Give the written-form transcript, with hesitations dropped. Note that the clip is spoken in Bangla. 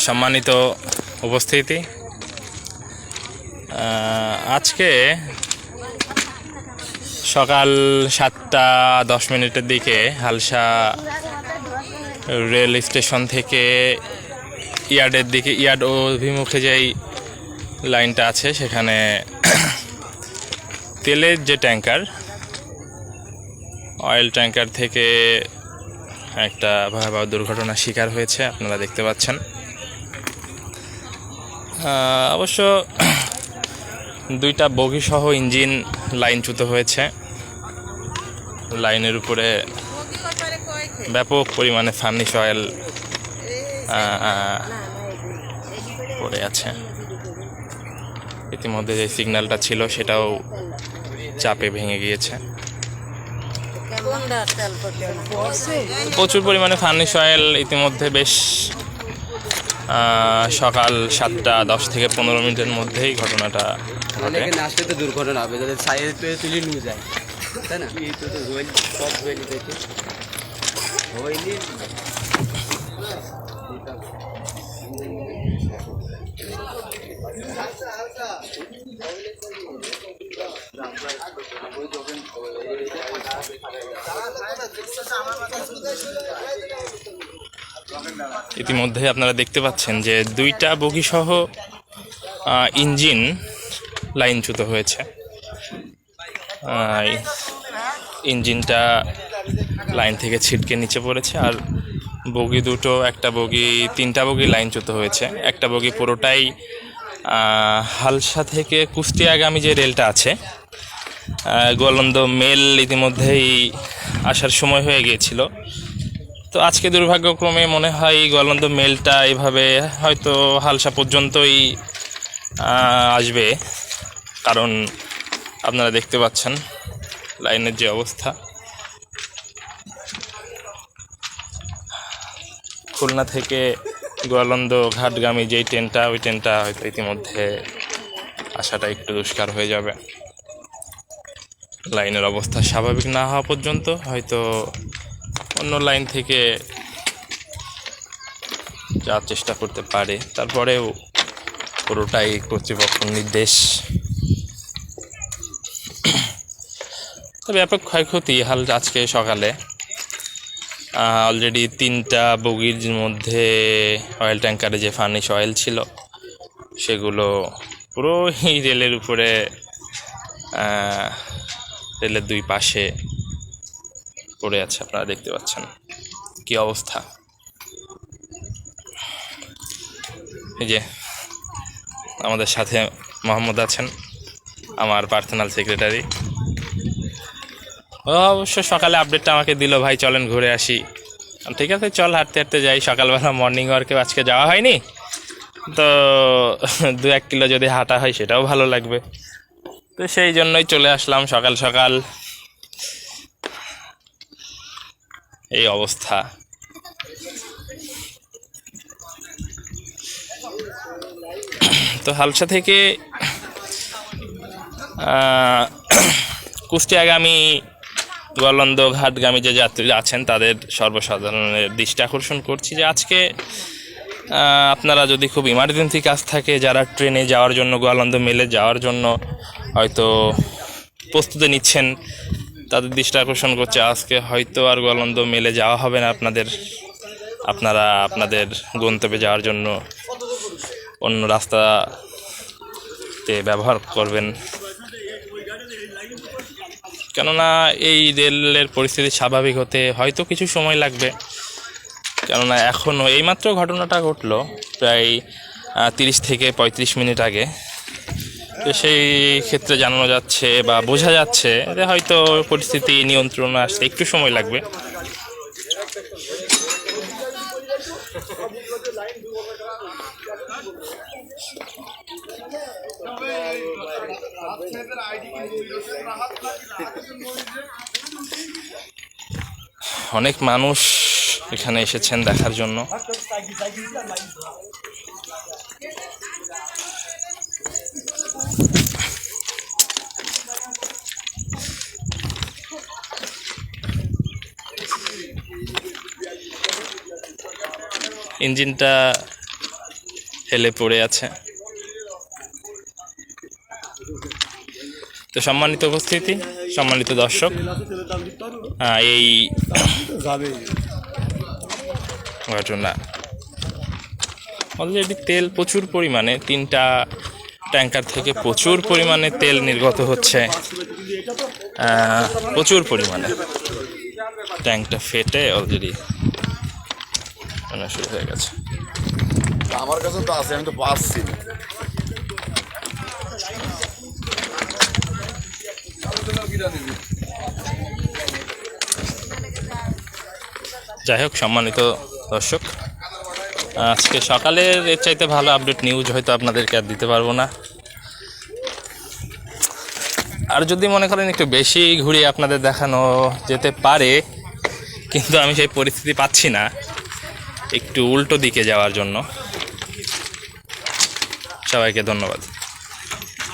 সম্মানিত উপস্থিতি, আজকে সকাল 7:10 দিকে হালসা রেল স্টেশন থেকে ইয়ার্ডের দিকে, ইয়ার্ড অভিমুখে যেই লাইনটা আছে সেখানে তেলের যে ট্যাঙ্কার, অয়েল ট্যাঙ্কার থেকে একটা ভয়াবহ দুর্ঘটনার শিকার হয়েছে, আপনারা দেখতে পাচ্ছেন। অবশ্য দুইটা বগি সহ ইঞ্জিন লাইনচ্যুত হয়েছে। লাইনের উপরে ব্যাপক পরিমাণে ফার্নিশ অয়েল পড়ে আছে। ইতিমধ্যে যে সিগন্যালটা ছিল সেটাও চাপে ভেঙে গিয়েছে। প্রচুর পরিমাণে ফার্নিশ অয়েল ইতিমধ্যে বেশ সকাল 7:10 থেকে 15 মিনিটের মধ্যেই ঘটনাটা ঘটে। দুর্ঘটনা হবে যাদের সাইড তুলে নিয়ে যায়, তাই না? ইতিমধ্যে আপনারা দেখতে পাচ্ছেন যে দুইটা বগি সহ ইঞ্জিন লাইনচ্যুত হয়েছে। ইঞ্জিনটা লাইন থেকে ছিটকে নিচে পড়েছে, আর বগি দুটো, একটা বগি, 3টা বগি লাইনচ্যুত হয়েছে। একটা বগি পুরোটাই হালসা থেকে কুষ্টিয়াগামী যে রেলটা আছে, গোয়ালন্দ মেল ইতিমধ্যেই আসার সময় হয়ে গিয়েছিল। তো আজকে দুর্ভাগ্যক্রমে মনে হয় গোয়ালন্দ মেলটা এভাবে হয়তো হালসা পর্যন্তই আসবে, কারণ আপনারা দেখতে পাচ্ছেন লাইনের যে অবস্থা। খুলনা থেকে গোয়ালন্দ ঘাটগামী যেই ট্রেনটা, ওই ট্রেনটা হয়তো ইতিমধ্যে আসাটা একটু দুষ্কার হয়ে যাবে। লাইনের অবস্থা স্বাভাবিক না হওয়া পর্যন্ত হয়তো অন্য লাইন থেকে যাওয়ার চেষ্টা করতে পারে। তারপরেও পুরোটাই কর্তৃপক্ষের নির্দেশ। তবে ব্যাপক ক্ষয়ক্ষতি আজকে সকালে অলরেডি 3টা বগির মধ্যে অয়েল ট্যাঙ্কারে যে ফার্নিশ অয়েল ছিল সেগুলো পুরো রেলের উপরে, রেলের দুই পাশে পড়ে আছে। আপনারা দেখতে পাচ্ছেন কি অবস্থা। এই যে আমাদের সাথে মোহাম্মদ আছেন, আমার পার্সোনাল সেক্রেটারি। ও অবশ্য সকালে আপডেটটা আমাকে দিল, ভাই চলেন ঘুরে আসি। ঠিক আছে, চল, হাঁটতে হাঁটতে যাই। সকালবেলা মর্নিং ওয়ার্কে আজকে যাওয়া হয়নি, তো 2-1 কিলো যদি হাঁটা হয় সেটাও ভালো লাগবে। তো সেই জন্যই চলে আসলাম সকাল সকাল। এই অবস্থা। তো হালসা থেকে কুষ্টিয়াগামী গোয়ালন্দ ঘাটগামী যে যাত্রীরা আছেন তাদের সর্বসাধারণের দৃষ্টি আকর্ষণ করছি যে আজকে আপনারা যদি খুব ইমার্জেন্সি কাজ থাকে, যারা ট্রেনে যাওয়ার জন্য, গোয়ালন্দ মেলে যাওয়ার জন্য হয়তো প্রস্তুতি নিচ্ছেন, তাদের দৃষ্টি আকর্ষণ করছে আজকে হয়তো আর গোয়ালন্দ মেলে যাওয়া হবে না আপনারা আপনাদের গন্তব্যে যাওয়ার জন্য অন্য রাস্তাতে ব্যবহার করবেন। কেননা এই রেলের পরিস্থিতি স্বাভাবিক হতে হয়তো কিছু সময় লাগবে, কেননা এখনও এইমাত্র ঘটনাটা ঘটলো প্রায় 30 থেকে 35 মিনিট আগে। তো সেই ক্ষেত্রে জানানো যাচ্ছে বা বোঝা যাচ্ছে যে হয়তো পরিস্থিতি নিয়ন্ত্রণে আসতে একটু সময় লাগবে। অনেক মানুষ এখানে এসেছেন দেখার জন্য। ইঞ্জিনটা হেলে পড়ে আছে। তো সম্মানিত উপস্থিতি, সম্মানিত দর্শক, এই ঘটনা অলরেডি তেল প্রচুর পরিমাণে, 3টা ট্যাঙ্কার থেকে প্রচুর পরিমাণে তেল নির্গত হচ্ছে, প্রচুর পরিমাণে। ট্যাঙ্কটা ফেটে অলরেডি শুরু হয়ে গেছে। আমার কাছে তো আছে, আমি তো পাচ্ছি না। যাই হোক, সম্মানিত দর্শক, আজকে সকালের এর চাইতে ভালো আপডেট নিউজ হয়তো আপনাদেরকে আর দিতে পারবো না। আর যদি মনে করেন একটু বেশি ঘুরিয়ে আপনাদের দেখানো যেতে পারে, কিন্তু আমি সেই পরিস্থিতি পাচ্ছি না একটু উল্টো দিকে যাওয়ার জন্য। সবাইকে ধন্যবাদ।